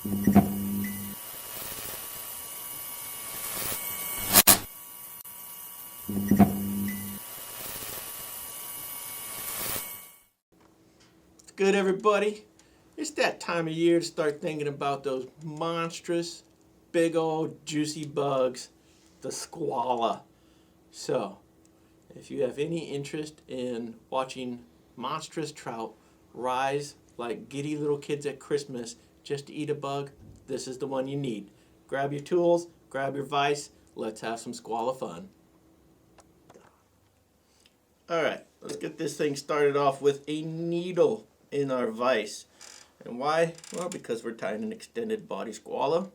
Good, everybody? It's that time of year to start thinking about those monstrous, big old juicy bugs, the skwala. So, if you have any interest in watching monstrous trout rise like giddy little kids at Christmas just to eat a bug, this is the one you need. Grab your tools, grab your vise, let's have some skwala fun. Alright, let's get this thing started off with a needle in our vise. And why? Well, because we're tying an extended body skwala.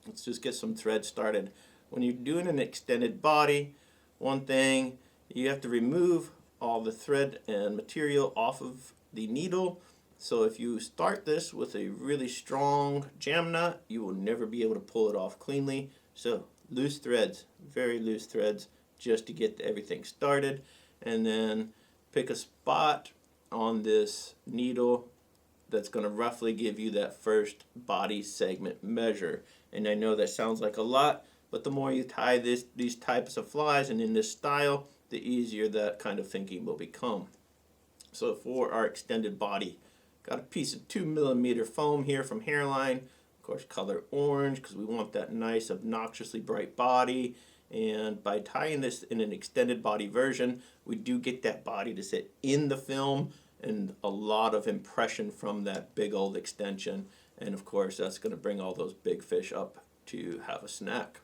Let's just get some thread started. When you're doing an extended body, one thing, you have to remove all the thread and material off of the needle. So if you start this with a really strong jam knot, you will never be able to pull it off cleanly. So loose threads, very loose threads, just to get everything started. And then pick a spot on this needle that's going to roughly give you that first body segment measure. And I know that sounds like a lot, but the more you tie these types of flies and in this style, the easier that kind of thinking will become. So for our extended body, got a piece of 2mm foam here from Hareline. Of course, color orange because we want that nice, obnoxiously bright body. And by tying this in an extended body version, we do get that body to sit in the film and a lot of impression from that big old extension. And of course, that's going to bring all those big fish up to have a snack.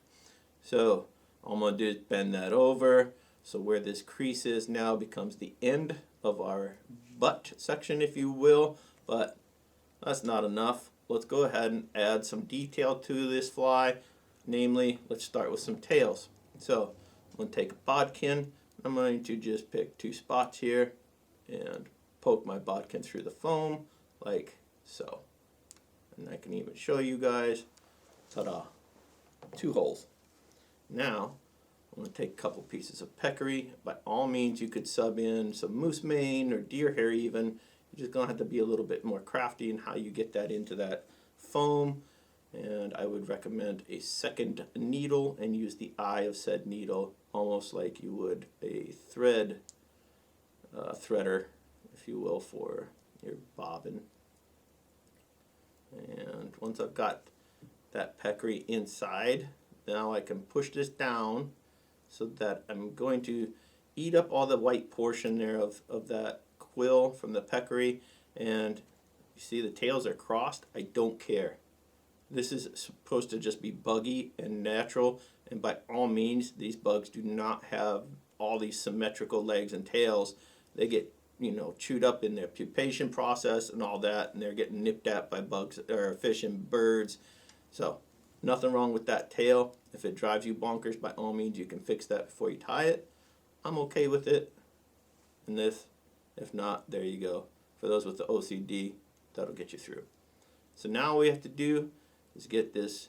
So all I'm going to do is bend that over. So where this crease is now becomes the end of our butt section, if you will. But that's not enough. Let's go ahead and add some detail to this fly. Namely, let's start with some tails. So I'm going to take a bodkin. I'm going to just pick 2 spots here and poke my bodkin through the foam like so. And I can even show you guys. Ta-da! 2 holes. Now I'm going to take a couple pieces of peccary. By all means, you could sub in some moose mane or deer hair even. You're just going to have to be a little bit more crafty in how you get that into that foam. And I would recommend a second needle and use the eye of said needle almost like you would a threader, if you will, for your bobbin. And once I've got that peccary inside, now I can push this down so that I'm going to eat up all the white portion there of that quill from the peccary. And you see the tails are crossed. I don't care. This is supposed to just be buggy and natural, and by all means, these bugs do not have all these symmetrical legs and tails. They get, chewed up in their pupation process and all that, and they're getting nipped at by bugs or fish and birds. So, nothing wrong with that tail. If it drives you bonkers, by all means, you can fix that before you tie it. I'm okay with it. And this, if not, there you go. For those with the OCD, that'll get you through. So now all we have to do is get this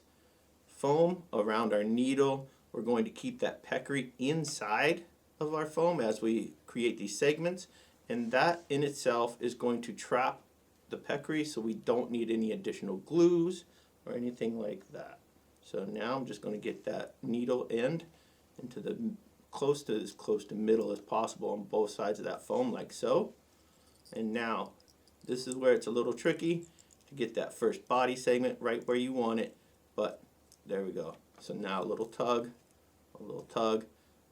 foam around our needle. We're going to keep that peccary inside of our foam as we create these segments, and that in itself is going to trap the peccary, so we don't need any additional glues or anything like that. So now I'm just going to get that needle end into the close to middle as possible on both sides of that foam, like so. And now this is where it's a little tricky to get that first body segment right where you want it, but there we go. So now a little tug,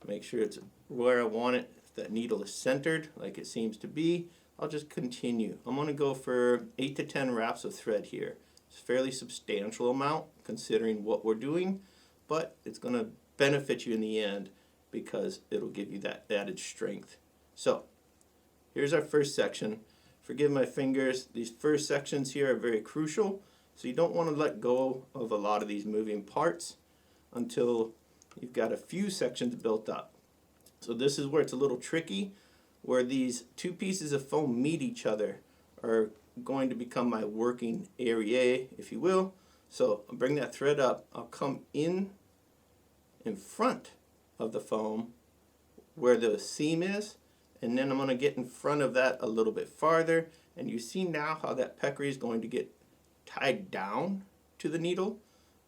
make sure it's where I want it. If that needle is centered like it seems to be, I'll just continue. I'm going to go for 8 to 10 wraps of thread here. It's a fairly substantial amount considering what we're doing, but it's going to benefit you in the end because it'll give you that added strength. So here's our first section. Forgive my fingers, these first sections here are very crucial, so you don't want to let go of a lot of these moving parts until you've got a few sections built up. So this is where it's a little tricky, where these 2 pieces of foam meet each other are going to become my working area, if you will. So I'll bring that thread up, I'll come in front of the foam where the seam is, and then I'm going to get in front of that a little bit farther, and you see now how that peccary is going to get tied down to the needle.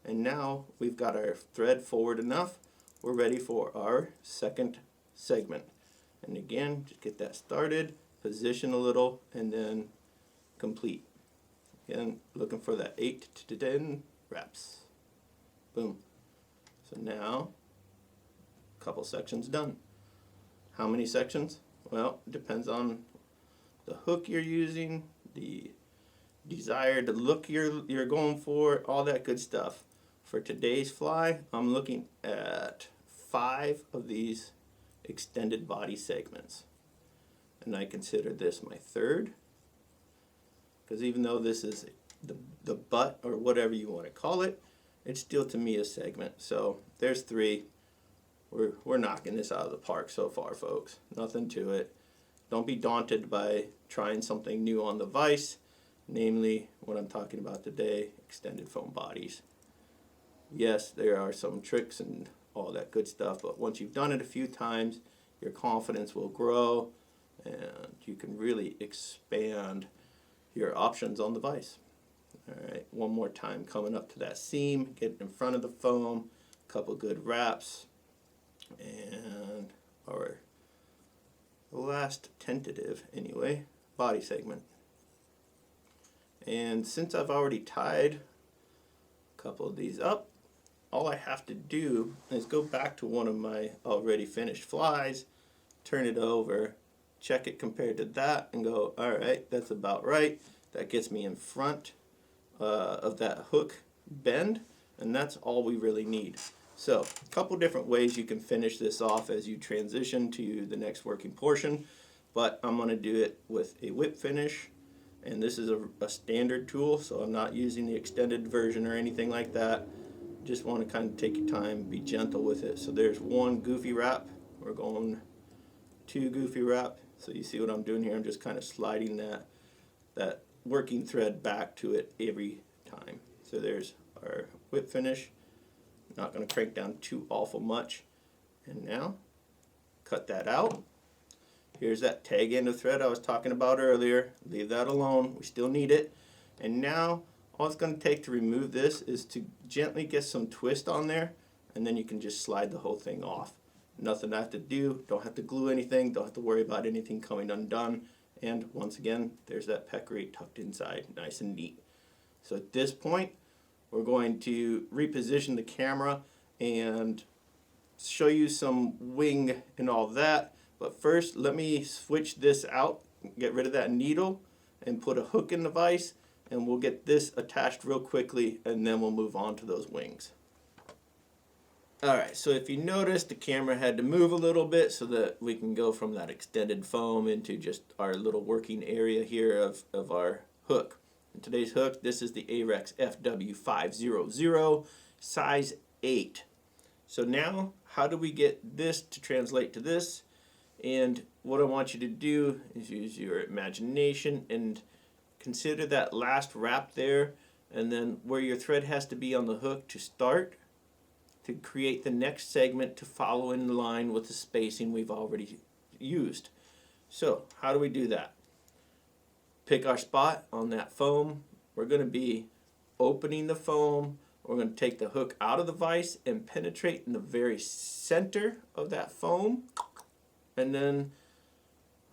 And now we've got our thread forward enough. We're ready for our second segment. And again, just get that started, position a little, and then complete. Again, looking for that 8 to 10 reps. Boom. So now, a couple sections done. How many sections? Well, it depends on the hook you're using, the desired look you're going for, all that good stuff. For today's fly, I'm looking at 5 of these extended body segments. And I consider this my third, because even though this is the butt or whatever you want to call it, it's still to me a segment. So there's 3. We're knocking this out of the park so far, folks. Nothing to it. Don't be daunted by trying something new on the vise, namely what I'm talking about today, extended foam bodies. Yes, there are some tricks and all that good stuff, but once you've done it a few times, your confidence will grow and you can really expand your options on the vise. Alright, one more time, coming up to that seam, get in front of the foam, a couple good wraps, and our last tentative, anyway, body segment. And since I've already tied a couple of these up, all I have to do is go back to one of my already finished flies, turn it over, check it compared to that, and go, alright, that's about right. That gets me in front of that hook bend, and that's all we really need. So, a couple different ways you can finish this off as you transition to the next working portion, but I'm going to do it with a whip finish, and this is a standard tool, so I'm not using the extended version or anything like that. Just want to kind of take your time, be gentle with it. So there's 1 goofy wrap, we're going 2 goofy wrap, so you see what I'm doing here, I'm just kind of sliding that working thread back to it every time. So there's our whip finish. Not going to crank down too awful much. And now, cut that out. Here's that tag end of thread I was talking about earlier. Leave that alone, we still need it. And now, all it's going to take to remove this is to gently get some twist on there, and then you can just slide the whole thing off. Nothing I have to do, don't have to glue anything, don't have to worry about anything coming undone. And once again, there's that peccary tucked inside, nice and neat. So at this point, we're going to reposition the camera and show you some wing and all that. But first, let me switch this out, get rid of that needle, and put a hook in the vise, and we'll get this attached real quickly, and then we'll move on to those wings. Alright, so if you notice, the camera had to move a little bit so that we can go from that extended foam into just our little working area here of our hook. In today's hook, this is the Ahrex FW500, size 8. So now, how do we get this to translate to this? And what I want you to do is use your imagination and consider that last wrap there, and then where your thread has to be on the hook to start, to create the next segment to follow in line with the spacing we've already used. So, how do we do that? Pick our spot on that foam. We're going to be opening the foam. We're going to take the hook out of the vise and penetrate in the very center of that foam. And then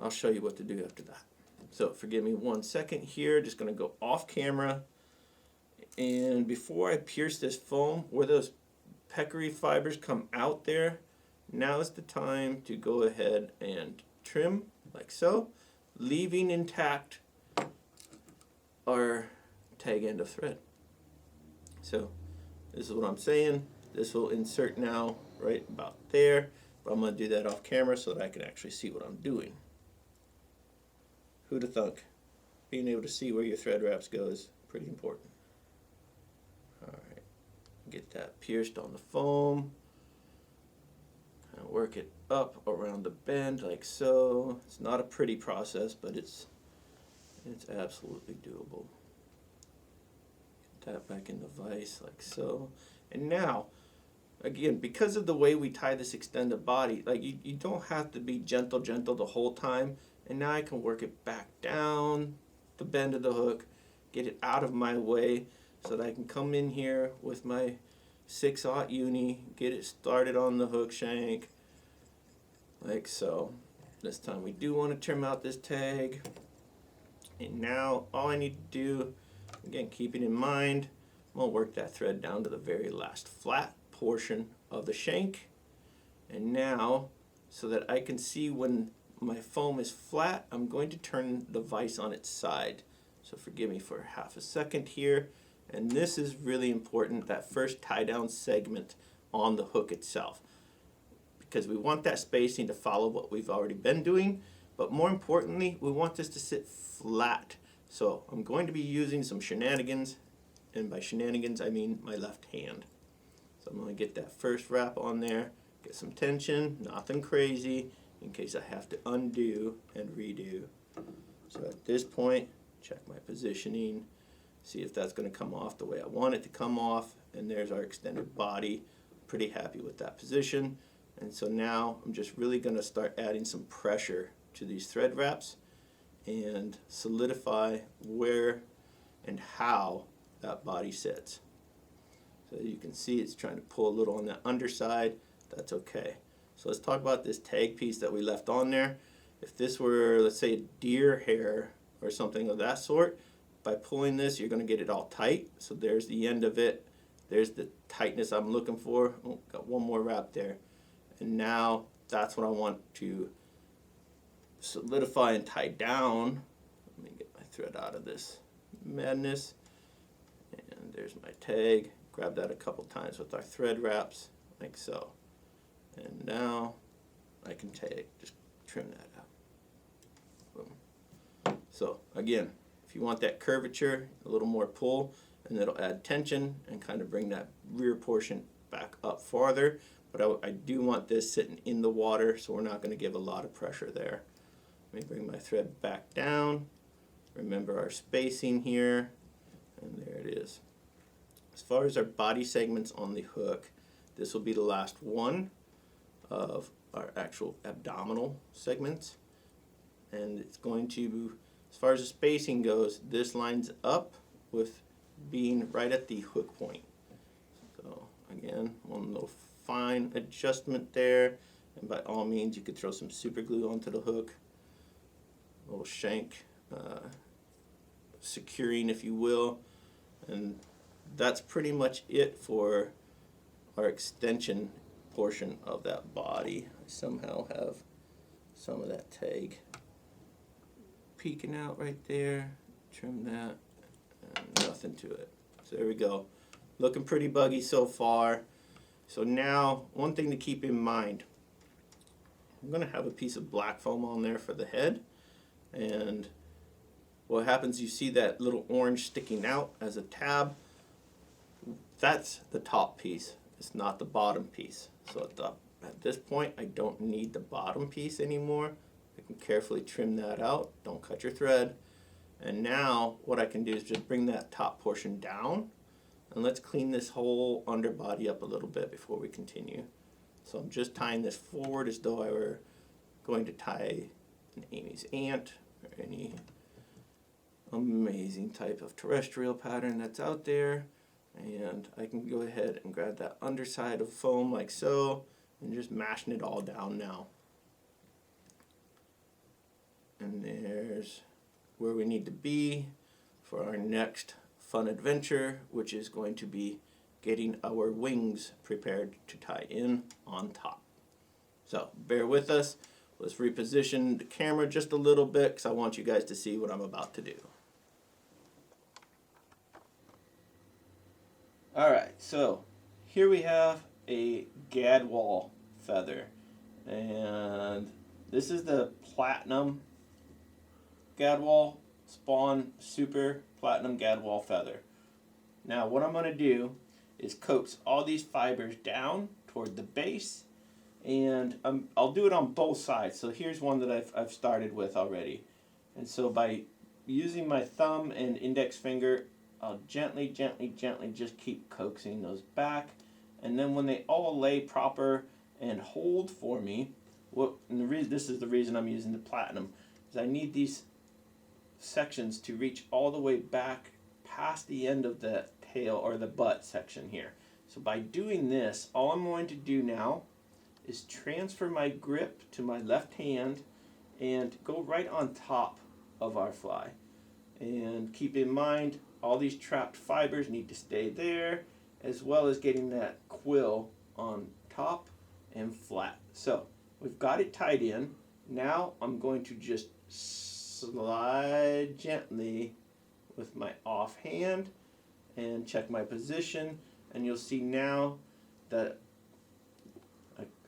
I'll show you what to do after that. So forgive me 1 second here. Just going to go off camera. And before I pierce this foam, where those peccary fibers come out there, now is the time to go ahead and trim like so, leaving intact our tag end of thread. So this is what I'm saying. This will insert now right about there, but I'm going to do that off camera so that I can actually see what I'm doing. Who'd have thunk? Being able to see where your thread wraps go is pretty important. Alright, get that pierced on the foam. Kind of work it up around the bend like so. It's not a pretty process, but it's absolutely doable. Get that back in the vise like so. And now, again, because of the way we tie this extended body, like you don't have to be gentle the whole time. And now I can work it back down the bend of the hook, get it out of my way so that I can come in here with my 6/0 uni, get it started on the hook shank, like so. This time we do want to trim out this tag. And now all I need to do, again keeping in mind, I'm going to work that thread down to the very last flat portion of the shank. And now, so that I can see when my foam is flat, I'm going to turn the vise on its side. So forgive me for half a second here. And this is really important, that first tie down segment on the hook itself, because we want that spacing to follow what we've already been doing, but more importantly, we want this to sit flat. So I'm going to be using some shenanigans, and by shenanigans I mean my left hand. So I'm going to get that first wrap on there, get some tension, nothing crazy, in case I have to undo and redo. So at this point, check my positioning, see if that's going to come off the way I want it to come off, and there's our extended body. Pretty happy with that position. And so now I'm just really going to start adding some pressure to these thread wraps and solidify where and how that body sits. So you can see it's trying to pull a little on that underside. That's okay. So let's talk about this tag piece that we left on there. If this were, let's say, a deer hair or something of that sort, by pulling this you're going to get it all tight. So there's the end of it. There's the tightness I'm looking for. Oh, got one more wrap there. And now that's what I want to solidify and tie down. Let me get my thread out of this madness. And there's my tag. Grab that a couple times with our thread wraps, like so. And now I can just trim that out. Boom. So again, if you want that curvature, a little more pull, and it'll add tension and kind of bring that rear portion back up farther. But I do want this sitting in the water, so we're not going to give a lot of pressure there. Let me bring my thread back down. Remember our spacing here, and there it is. As far as our body segments on the hook, this will be the last one of our actual abdominal segments. And it's going to, as far as the spacing goes, this lines up with being right at the hook point. So again, one little fine adjustment there, and by all means you could throw some super glue onto the hook, a little shank securing, if you will, and that's pretty much it for our extension portion of that body. I somehow have some of that tag peeking out right there. Trim that, and nothing to it. So there we go, looking pretty buggy so far. So now, one thing to keep in mind, I'm going to have a piece of black foam on there for the head, and what happens, you see that little orange sticking out as a tab, that's the top piece, it's not the bottom piece. So at this point I don't need the bottom piece anymore. I can carefully trim that out, don't cut your thread, and now what I can do is just bring that top portion down. And let's clean this whole underbody up a little bit before we continue. So I'm just tying this forward as though I were going to tie an Amy's ant or any amazing type of terrestrial pattern that's out there. And I can go ahead and grab that underside of foam like so, and just mashing it all down now. And there's where we need to be for our next fun adventure, which is going to be getting our wings prepared to tie in on top. So bear with us. Let's reposition the camera just a little bit because I want you guys to see what I'm about to do. Alright, so here we have a Gadwall feather, and this is the Platinum Gadwall Spawn Super Platinum Gadwall feather. Now what I'm going to do is coax all these fibers down toward the base, and I'll do it on both sides. So here's one that I've started with already, and so by using my thumb and index finger, I'll gently just keep coaxing those back, and then when they all lay proper and hold for me, this is the reason I'm using the Platinum, is I need these sections to reach all the way back past the end of the tail or the butt section here. So by doing this, all I'm going to do now is transfer my grip to my left hand and go right on top of our fly. And keep in mind, all these trapped fibers need to stay there, as well as getting that quill on top and flat. So we've got it tied in. Now I'm going to just slide gently with my offhand and check my position, and you'll see now that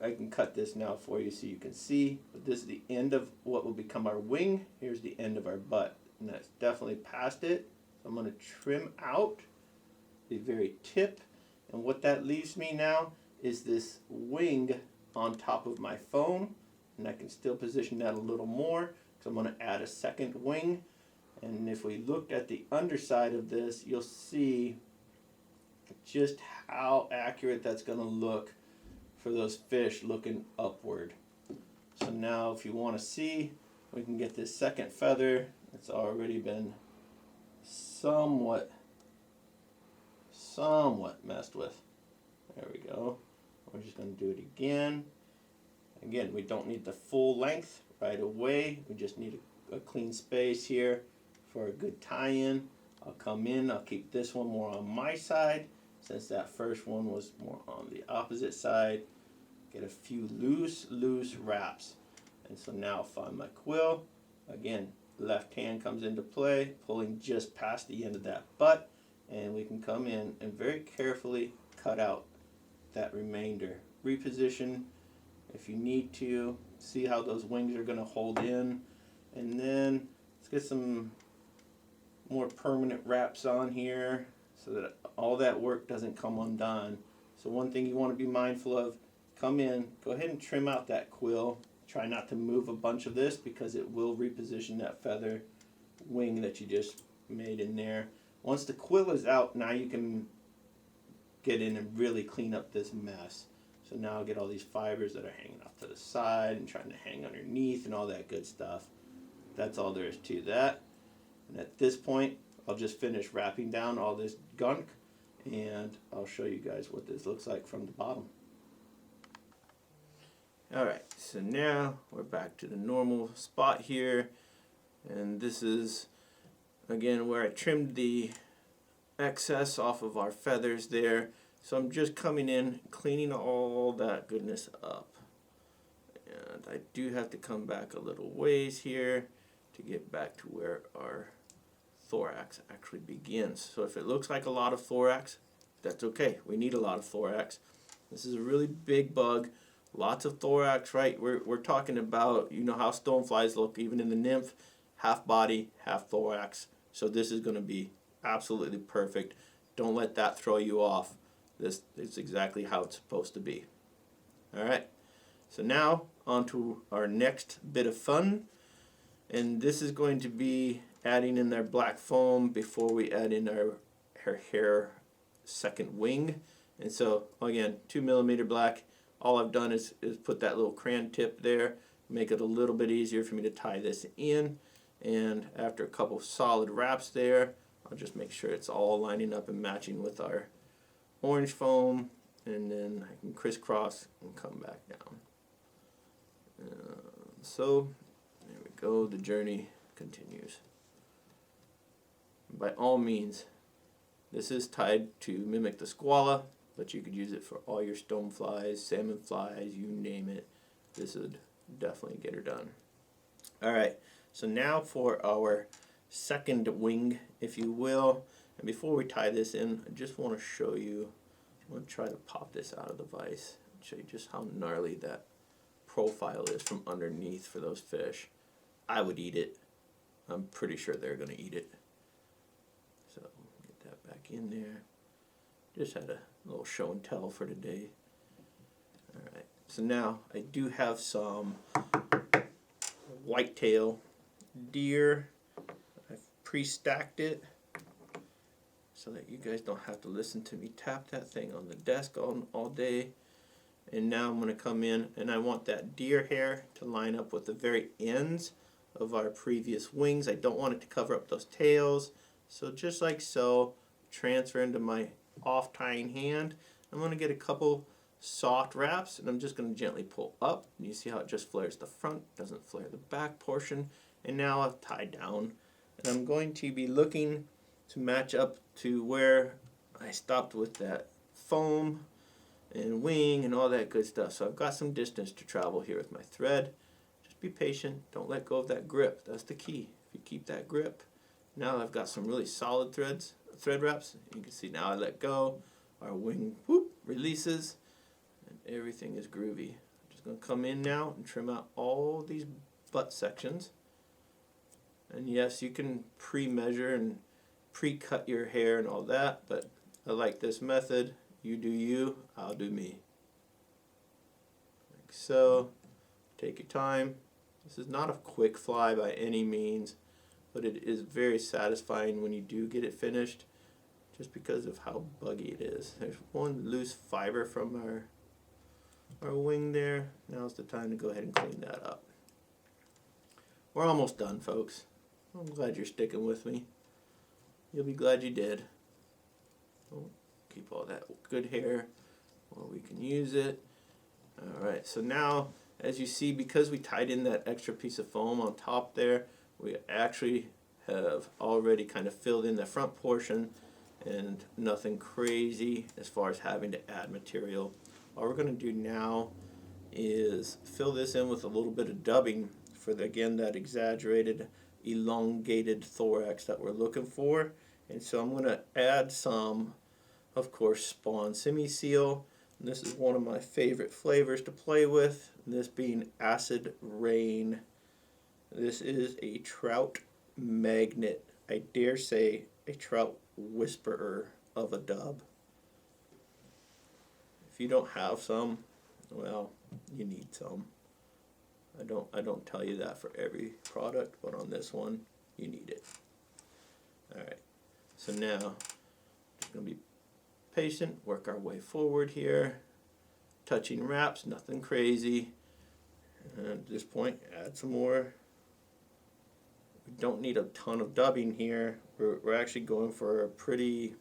I can cut this now for you so you can see, but this is the end of what will become our wing. Here's the end of our butt, and that's definitely past it. So I'm going to trim out the very tip, and what that leaves me now is this wing on top of my foam, and I can still position that a little more, so I'm going to add a second wing. And if we looked at the underside of this, you'll see just how accurate that's going to look for those fish looking upward. So now if you want to see, we can get this second feather. It's already been somewhat messed with. There we go. We're just going to do it again. Again, we don't need the full length right away. We just need a clean space here for a good tie-in. I'll come in, I'll keep this one more on my side since that first one was more on the opposite side. Get a few loose wraps. And so now I'll find my quill. Again, left hand comes into play, pulling just past the end of that butt, and we can come in and very carefully cut out that remainder. Reposition if you need to, see how those wings are going to hold in, and then let's get some more permanent wraps on here so that all that work doesn't come undone. So one thing you want to be mindful of, come in, go ahead and trim out that quill. Try not to move a bunch of this because it will reposition that feather wing that you just made in there. Once the quill is out, now you can get in and really clean up this mess. So now I'll get all these fibers that are hanging off to the side and trying to hang underneath and all that good stuff. That's all there is to that. And at this point, I'll just finish wrapping down all this gunk, and I'll show you guys what this looks like from the bottom. Alright, so now we're back to the normal spot here, and this is again where I trimmed the excess off of our feathers there. So I'm just coming in, cleaning all that goodness up. And I do have to come back a little ways here to get back to where our thorax actually begins. So if it looks like a lot of thorax, that's okay. We need a lot of thorax. This is a really big bug. Lots of thorax, right? We're talking about, you know how stoneflies look, even in the nymph, half body, half thorax. So this is going to be absolutely perfect. Don't let that throw you off. This is exactly how it's supposed to be. Alright, so now on to our next bit of fun. And this is going to be adding in our black foam before we add in our hair second wing. And so again, 2mm black. All I've done is put that little crayon tip there, make it a little bit easier for me to tie this in. And after a couple solid wraps there, I'll just make sure it's all lining up and matching with our orange foam, and then I can crisscross and come back down. So there we go, the journey continues. By all means, this is tied to mimic the skwala, but you could use it for all your stoneflies, salmon flies, you name it. This would definitely get her done. Alright, so now for our second wing, if you will. And before we tie this in, I just want to show you, I'm going to try to pop this out of the vise and show you just how gnarly that profile is from underneath for those fish. I would eat it. I'm pretty sure they're going to eat it. So get that back in there. Just had a little show and tell for today. Alright, so now I do have some whitetail deer. I've pre-stacked it so that you guys don't have to listen to me tap that thing on the desk all day. And now I'm going to come in and I want that deer hair to line up with the very ends of our previous wings. I don't want it to cover up those tails. So just like so, transfer into my off tying hand. I'm going to get a couple soft wraps, and I'm just going to gently pull up. And you see how it just flares the front, doesn't flare the back portion. And now I've tied down. And I'm going to be looking to match up to where I stopped with that foam and wing and all that good stuff. So I've got some distance to travel here with my thread. Just be patient. Don't let go of that grip. That's the key. If you keep that grip. Now I've got some really solid thread wraps. You can see now I let go. Our wing whoop releases. And everything is groovy. I'm just going to come in now and trim out all these butt sections. And yes, you can pre-measure and pre-cut your hair and all that, but I like this method. You do you, I'll do me. Like so. Take your time. This is not a quick fly by any means, but it is very satisfying when you do get it finished, just because of how buggy it is. There's one loose fiber from our wing there. Now's the time to go ahead and clean that up. We're almost done, folks. I'm glad you're sticking with me. You'll be glad you did. Oh, keep all that good hair while we can use it. Alright, so now, as you see, because we tied in that extra piece of foam on top there, we actually have already kind of filled in the front portion, and nothing crazy as far as having to add material. All we're going to do now is fill this in with a little bit of dubbing for, again, that exaggerated, elongated thorax that we're looking for. And so I'm going to add some, of course, Spawn Simi Seal. And this is one of my favorite flavors to play with, this being Acid Rain. This is a trout magnet. I dare say a trout whisperer of a dub. If you don't have some, well, you need some. I don't tell you that for every product, but on this one, you need it. Alright, so now, just going to be patient, work our way forward here. Touching wraps, nothing crazy. And at this point, add some more. We don't need a ton of dubbing here. We're actually going for a pretty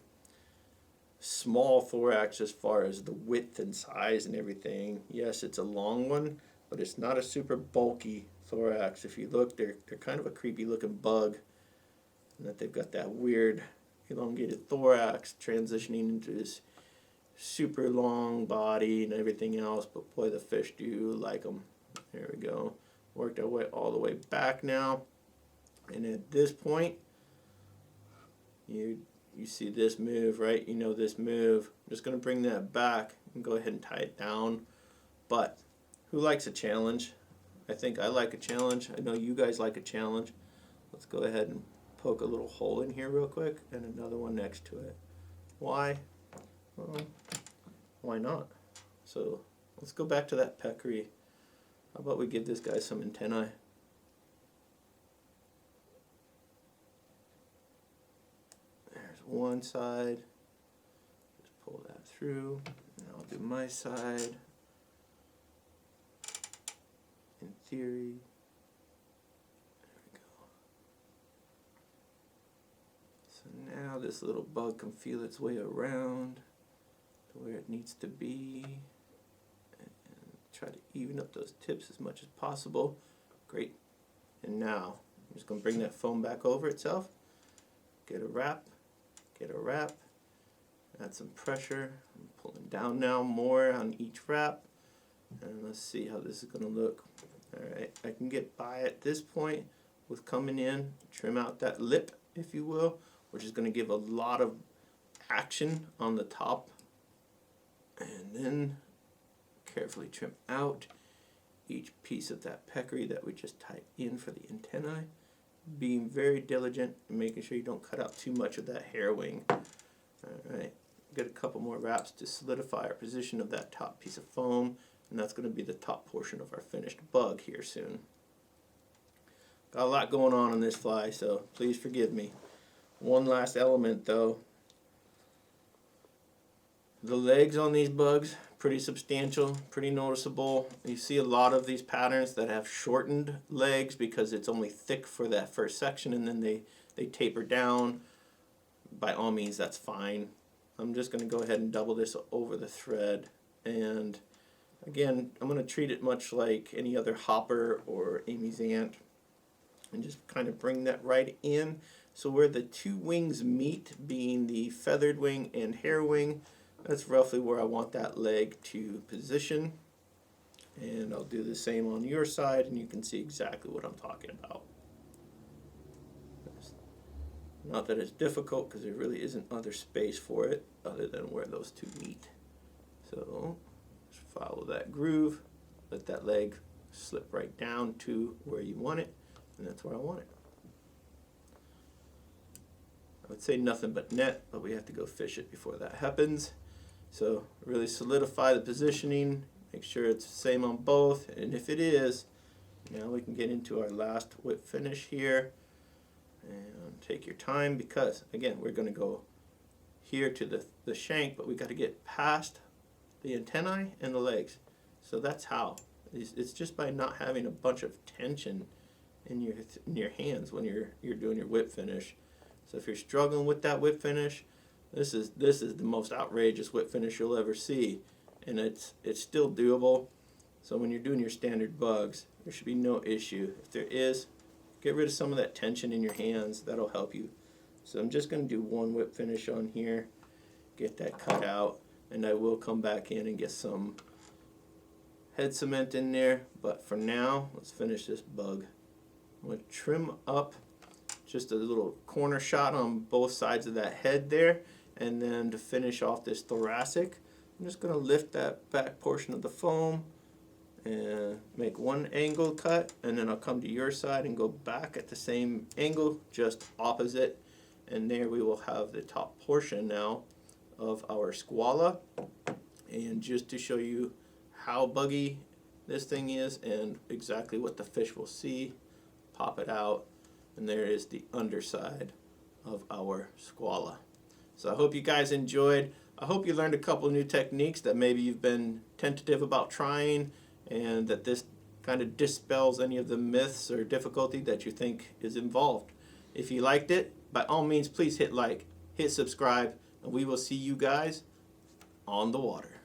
small thorax as far as the width and size and everything. Yes, it's a long one, but it's not a super bulky thorax. If you look, they're kind of a creepy looking bug, and that they've got that weird elongated thorax transitioning into this super long body and everything else, but boy, the fish do like them. There we go. Worked our way all the way back now, and at this point, you see this move, right? You know this move. I'm just going to bring that back and go ahead and tie it down. But who likes a challenge? I think I like a challenge. I know you guys like a challenge. Let's go ahead and poke a little hole in here real quick and another one next to it. Why? Well, why not? So let's go back to that peccary. How about we give this guy some antennae? There's one side. Just pull that through. And I'll do my side. In theory. There we go. So now this little bug can feel its way around to where it needs to be. And try to even up those tips as much as possible. Great. And now I'm just going to bring that foam back over itself. Get a wrap. Get a wrap. Add some pressure. I'm pulling down now more on each wrap. And let's see how this is going to look. Alright, I can get by at this point with coming in, trim out that lip, if you will, which is going to give a lot of action on the top. And then carefully trim out each piece of that peccary that we just tied in for the antennae. Being very diligent and making sure you don't cut out too much of that hair wing. Alright, get a couple more wraps to solidify our position of that top piece of foam, and that's going to be the top portion of our finished bug here soon. Got a lot going on this fly, so please forgive me. One last element though. The legs on these bugs, pretty substantial, pretty noticeable. You see a lot of these patterns that have shortened legs because it's only thick for that first section, and then they taper down. by all means that's fine. I'm just going to go ahead and double this over the thread, and again I'm going to treat it much like any other hopper or Amy's ant, and just kind of bring that right in. So where the two wings meet, being the feathered wing and hare wing, that's roughly where I want that leg to position. And I'll do the same on your side, and you can see exactly what I'm talking about. Not that it's difficult, because there really isn't other space for it other than where those two meet. So just follow that groove, let that leg slip right down to where you want it, and that's where I want it. I would say nothing but net, but we have to go fish it before that happens. So really solidify the positioning, make sure it's the same on both, and if it is, now we can get into our last whip finish here. And take your time, because again we're going to go here to the shank, but we got to get past the antennae and the legs. So that's how. It's just by not having a bunch of tension in your hands when you're doing your whip finish. So if you're struggling with that whip finish, this is the most outrageous whip finish you'll ever see, and it's still doable. So when you're doing your standard bugs, there should be no issue. If there is, get rid of some of that tension in your hands. That'll help you. So I'm just going to do one whip finish on here, get that cut out, and I will come back in and get some head cement in there. But for now, let's finish this bug. I'm going to trim up just a little corner shot on both sides of that head there, and then to finish off this thoracic, I'm just going to lift that back portion of the foam and make one angle cut, and then I'll come to your side and go back at the same angle, just opposite, and there we will have the top portion now of our Skwala. And just to show you how buggy this thing is and exactly what the fish will see, pop it out, and there is the underside of our Skwala. So I hope you guys enjoyed. I hope you learned a couple new techniques that maybe you've been tentative about trying, and that this kind of dispels any of the myths or difficulty that you think is involved. If you liked it, by all means please hit like, hit subscribe, and we will see you guys on the water.